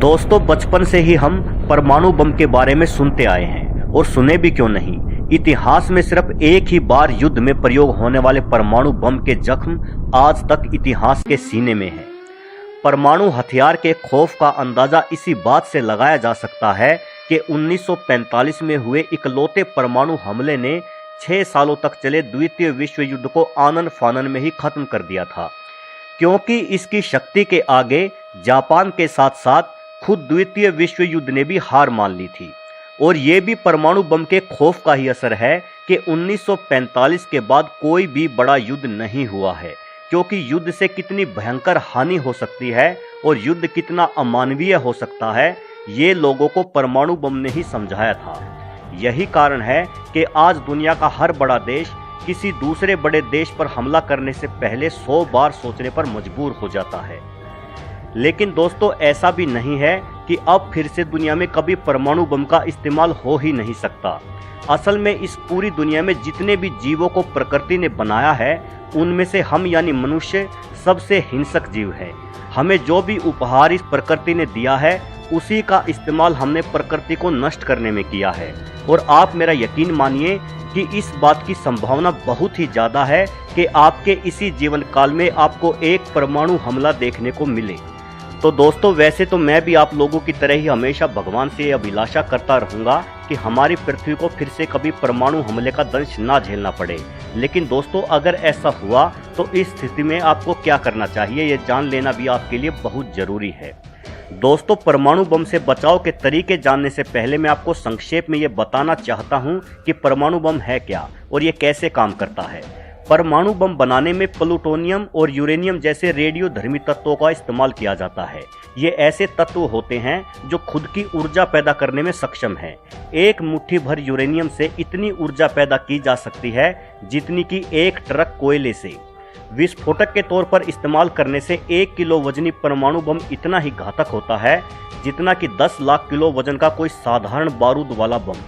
दोस्तों, बचपन से ही हम परमाणु बम के बारे में सुनते आए हैं और सुने भी क्यों नहीं। इतिहास में सिर्फ एक ही बार युद्ध में प्रयोग होने वाले परमाणु बम के जख्म आज तक इतिहास के सीने में है। परमाणु हथियार के खौफ का अंदाजा इसी बात से लगाया जा सकता है कि 1945 में हुए इकलौते परमाणु हमले ने 6 सालों तक चले द्वितीय विश्व युद्ध को आनन फानन में ही खत्म कर दिया था, क्योंकि इसकी शक्ति के आगे जापान के साथ साथ खुद द्वितीय विश्व युद्ध ने भी हार मान ली थी। और ये भी परमाणु बम के खौफ का ही असर है कि 1945 के बाद कोई भी बड़ा युद्ध नहीं हुआ है, क्योंकि युद्ध से कितनी भयंकर हानि हो सकती है और युद्ध कितना अमानवीय हो सकता है, ये लोगों को परमाणु बम ने ही समझाया था। यही कारण है कि आज दुनिया का हर बड़ा देश किसी दूसरे बड़े देश पर हमला करने से पहले 100 बार सोचने पर मजबूर हो जाता है। लेकिन दोस्तों, ऐसा भी नहीं है कि अब फिर से दुनिया में कभी परमाणु बम का इस्तेमाल हो ही नहीं सकता। असल में इस पूरी दुनिया में जितने भी जीवों को प्रकृति ने बनाया है, उनमें से हम यानी मनुष्य सबसे हिंसक जीव है। हमें जो भी उपहार इस प्रकृति ने दिया है, उसी का इस्तेमाल हमने प्रकृति को नष्ट करने में किया है। और आप मेरा यकीन मानिए कि इस बात की संभावना बहुत ही ज़्यादा है कि आपके इसी जीवन काल में आपको एक परमाणु हमला देखने को मिले। तो दोस्तों, वैसे तो मैं भी आप लोगों की तरह ही हमेशा भगवान से अभिलाषा करता रहूँगा कि हमारी पृथ्वी को फिर से कभी परमाणु हमले का दंश ना झेलना पड़े। लेकिन दोस्तों, अगर ऐसा हुआ तो इस स्थिति में आपको क्या करना चाहिए, ये जान लेना भी आपके लिए बहुत ज़रूरी है। दोस्तों, परमाणु बम से बचाव के तरीके जानने से पहले मैं आपको संक्षेप में ये बताना चाहता हूँ कि परमाणु बम है क्या और ये कैसे काम करता है। परमाणु बम बनाने में प्लूटोनियम और यूरेनियम जैसे रेडियोधर्मी तत्वों का इस्तेमाल किया जाता है। ये ऐसे तत्व होते हैं जो खुद की ऊर्जा पैदा करने में सक्षम हैं। एक मुट्ठी भर यूरेनियम से इतनी ऊर्जा पैदा की जा सकती है जितनी कि एक ट्रक कोयले से। विस्फोटक के तौर पर इस्तेमाल करने से 1 किलो वजनी परमाणु बम इतना ही घातक होता है जितना कि 10 लाख किलो वजन का कोई साधारण बारूद वाला बम।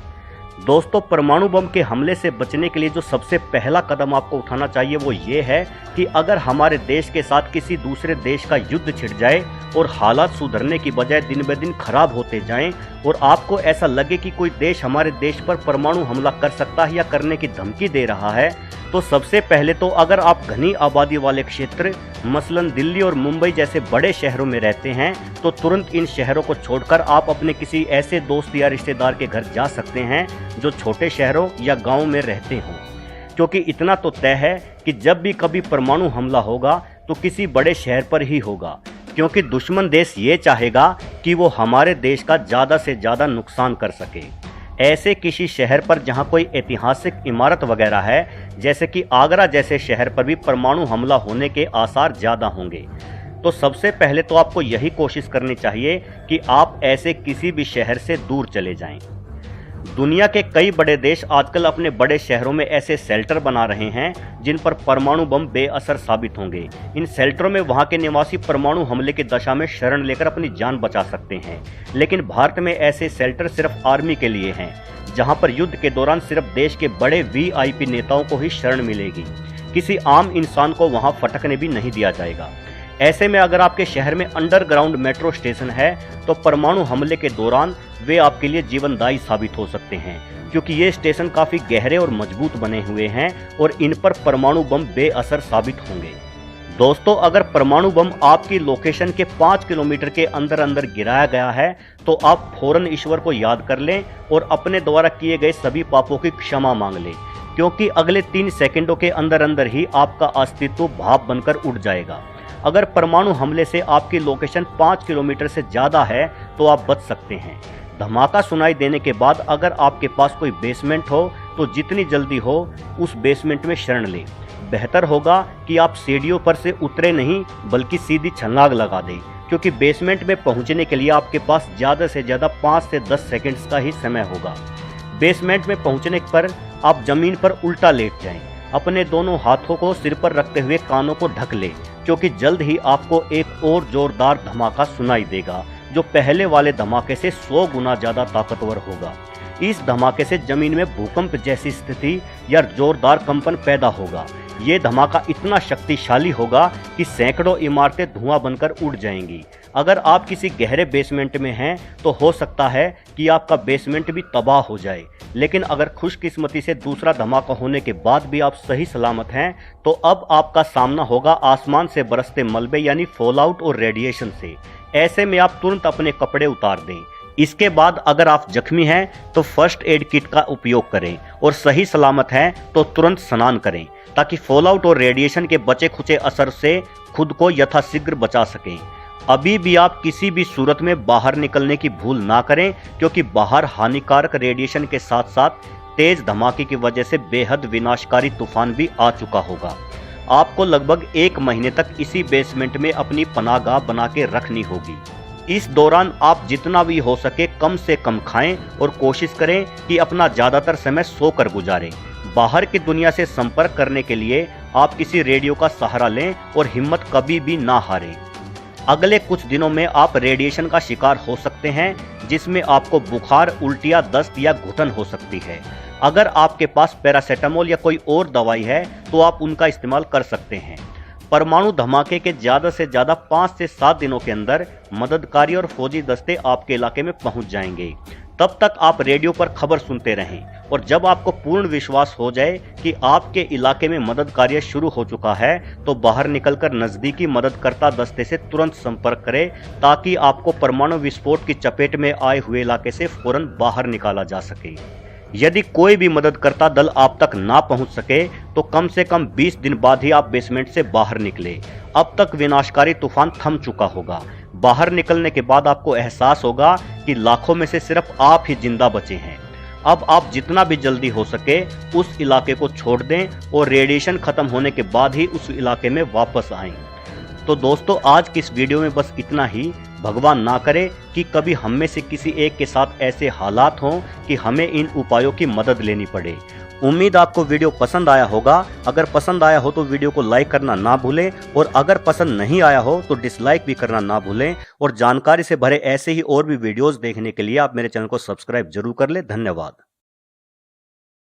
दोस्तों, परमाणु बम के हमले से बचने के लिए जो सबसे पहला कदम आपको उठाना चाहिए वो ये है कि अगर हमारे देश के साथ किसी दूसरे देश का युद्ध छिड़ जाए और हालात सुधरने की बजाय दिन ब दिन खराब होते जाएं और आपको ऐसा लगे कि कोई देश हमारे देश पर परमाणु हमला कर सकता है या करने की धमकी दे रहा है, तो सबसे पहले तो अगर आप घनी आबादी वाले क्षेत्र मसलन दिल्ली और मुंबई जैसे बड़े शहरों में रहते हैं, तो तुरंत इन शहरों को छोड़कर आप अपने किसी ऐसे दोस्त या रिश्तेदार के घर जा सकते हैं जो छोटे शहरों या गाँव में रहते हों। क्योंकि इतना तो तय है कि जब भी कभी परमाणु हमला होगा तो किसी बड़े शहर पर ही होगा, क्योंकि दुश्मन देश ये चाहेगा कि वो हमारे देश का ज़्यादा से ज़्यादा नुकसान कर सके। ऐसे किसी शहर पर जहां कोई ऐतिहासिक इमारत वगैरह है, जैसे कि आगरा जैसे शहर पर भी परमाणु हमला होने के आसार ज़्यादा होंगे। तो सबसे पहले तो आपको यही कोशिश करनी चाहिए कि आप ऐसे किसी भी शहर से दूर चले जाएं। दुनिया के कई बड़े देश आजकल अपने बड़े शहरों में ऐसे शेल्टर बना रहे हैं जिन पर परमाणु बम बेअसर साबित होंगे। इन शेल्टरों में वहां के निवासी परमाणु हमले की दशा में शरण लेकर अपनी जान बचा सकते हैं। लेकिन भारत में ऐसे शेल्टर सिर्फ आर्मी के लिए हैं, जहां पर युद्ध के दौरान सिर्फ देश के बड़े VIP नेताओं को ही शरण मिलेगी। किसी आम इंसान को वहां फटकने भी नहीं दिया जाएगा। ऐसे में अगर आपके शहर में अंडरग्राउंड मेट्रो स्टेशन है तो परमाणु हमले के दौरान वे आपके लिए जीवनदायी साबित हो सकते हैं, क्योंकि ये स्टेशन काफ़ी गहरे और मजबूत बने हुए हैं और इन पर परमाणु बम बेअसर साबित होंगे। दोस्तों, अगर परमाणु बम आपकी लोकेशन के 5 किलोमीटर के अंदर अंदर गिराया गया है तो आप फौरन ईश्वर को याद कर लें और अपने द्वारा किए गए सभी पापों की क्षमा मांग लें, क्योंकि अगले 3 सेकंडों के अंदर अंदर ही आपका अस्तित्व भाप बनकर उड़ जाएगा। अगर परमाणु हमले से आपकी लोकेशन 5 किलोमीटर से ज़्यादा है तो आप बच सकते हैं। धमाका सुनाई देने के बाद अगर आपके पास कोई बेसमेंट हो तो जितनी जल्दी हो उस बेसमेंट में शरण लें। बेहतर होगा कि आप सीढ़ियों पर से उतरे नहीं बल्कि सीधी छलांग लगा दें, क्योंकि बेसमेंट में पहुंचने के लिए आपके पास ज़्यादा से ज़्यादा 5 से 10 सेकंड्स का ही समय होगा। बेसमेंट में पहुंचने पर आप जमीन पर उल्टा लेट जाएं। अपने दोनों हाथों को सिर पर रखते हुए कानों को ढक लें, क्योंकि जल्द ही आपको एक और जोरदार धमाका सुनाई देगा जो पहले वाले धमाके से 100 गुना ज़्यादा ताकतवर होगा। इस धमाके से जमीन में भूकंप जैसी स्थिति या जोरदार कंपन पैदा होगा। ये धमाका इतना शक्तिशाली होगा कि सैकड़ों इमारतें धुआं बनकर उड़ जाएंगी। अगर आप किसी गहरे बेसमेंट में हैं तो हो सकता है कि आपका बेसमेंट भी तबाह हो जाए, लेकिन अगर खुशकिस्मती से दूसरा धमाका होने के बाद भी आप सही सलामत हैं तो अब आपका सामना होगा आसमान से बरसते मलबे यानी फॉलआउट और रेडिएशन से। ऐसे में आप तुरंत अपने कपड़े उतार दें। इसके बाद अगर आप जख्मी हैं तो फर्स्ट एड किट का उपयोग करें और सही सलामत हैं तो तुरंत स्नान करें ताकि फॉलआउट और रेडिएशन के बचे खुचे असर से खुद को यथाशीघ्र बचा सकें। अभी भी आप किसी भी सूरत में बाहर निकलने की भूल ना करें, क्योंकि बाहर हानिकारक रेडिएशन के साथ साथ तेज धमाके की वजह से बेहद विनाशकारी तूफान भी आ चुका होगा। आपको लगभग 1 महीने तक इसी बेसमेंट में अपनी पनाहगाह बना के रखनी होगी। इस दौरान आप जितना भी हो सके कम से कम खाएं और कोशिश करें कि अपना ज़्यादातर समय सोकर गुजारें। बाहर की दुनिया से संपर्क करने के लिए आप किसी रेडियो का सहारा लें और हिम्मत कभी भी ना हारें। अगले कुछ दिनों में आप रेडिएशन का शिकार हो सकते हैं, जिसमें आपको बुखार, उल्टियाँ, दस्त या घुटन हो सकती है। अगर आपके पास पैरासीटामोल या कोई और दवाई है तो आप उनका इस्तेमाल कर सकते हैं। परमाणु धमाके के ज़्यादा से ज़्यादा 5 से 7 दिनों के अंदर मददकारी और फौजी दस्ते आपके इलाके में पहुंच जाएंगे। तब तक आप रेडियो पर खबर सुनते रहें और जब आपको पूर्ण विश्वास हो जाए कि आपके इलाके में मदद कार्य शुरू हो चुका है तो बाहर निकलकर नज़दीकी मददकर्ता दस्ते से तुरंत संपर्क करें ताकि आपको परमाणु विस्फोट की चपेट में आए हुए इलाके से फौरन बाहर निकाला जा सके। यदि कोई भी मददकर्ता दल आप तक ना पहुंच सके तो कम से कम 20 दिन बाद ही आप बेसमेंट से बाहर निकले। अब तक विनाशकारी तूफान थम चुका होगा। बाहर निकलने के बाद आपको एहसास होगा कि लाखों में से सिर्फ आप ही जिंदा बचे हैं। अब आप जितना भी जल्दी हो सके उस इलाके को छोड़ दें और रेडिएशन खत्म होने के बाद ही उस इलाके में वापस आएं। तो दोस्तों, आज की इस वीडियो में बस इतना ही। भगवान ना करे कि कभी हम में से किसी एक के साथ ऐसे हालात हों कि हमें इन उपायों की मदद लेनी पड़े। उम्मीद आपको वीडियो पसंद आया होगा। अगर पसंद आया हो तो वीडियो को लाइक करना ना भूलें और अगर पसंद नहीं आया हो तो डिसलाइक भी करना ना भूलें। और जानकारी से भरे ऐसे ही और भी वीडियोस देखने के लिए आप मेरे चैनल को सब्सक्राइब जरूर कर लें। धन्यवाद।